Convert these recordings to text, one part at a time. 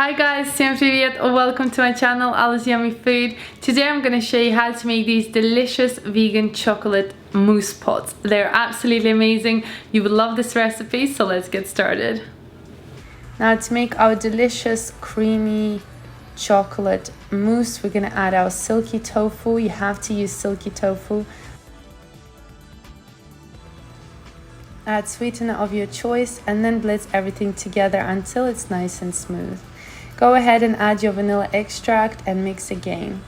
Hi guys, всем привет! Welcome to my channel AllasYummyFood. Today I'm going to show you how to make these delicious vegan chocolate mousse pots. They're absolutely amazing. You will love this recipe, so let's get started. Now to make our delicious creamy chocolate mousse, we're going to add our silky tofu. You have to use silky tofu. Add sweetener of your choice and then blitz everything together until it's nice and smooth. Go ahead and add your vanilla extract and mix again.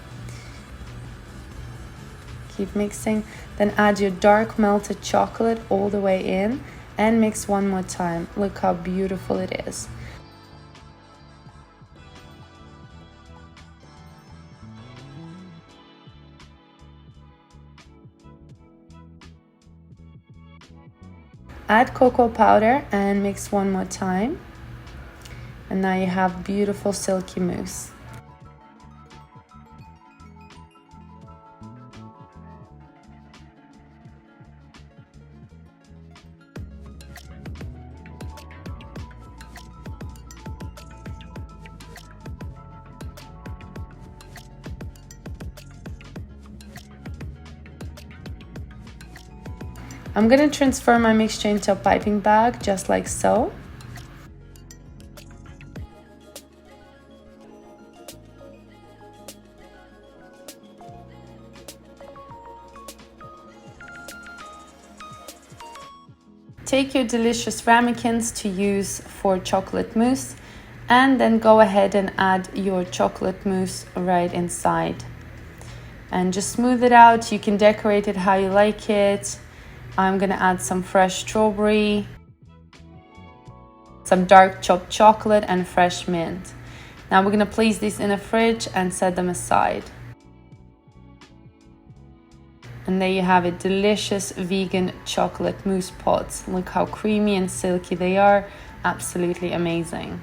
Keep mixing, then add your dark melted chocolate all the way in and mix one more time. Look how beautiful it is. Add cocoa powder and mix one more time. And now you have beautiful silky mousse. I'm going to transfer my mixture into a piping bag, just like so. Take your delicious ramekins to use for chocolate mousse and then go ahead and add your chocolate mousse right inside. And just smooth it out. You can decorate it how you like it. I'm going to add some fresh strawberry, some dark chopped chocolate and fresh mint. Now we're going to place these in a fridge and set them aside. And there you have it, delicious vegan chocolate mousse pots. Look how creamy and silky they are, absolutely amazing.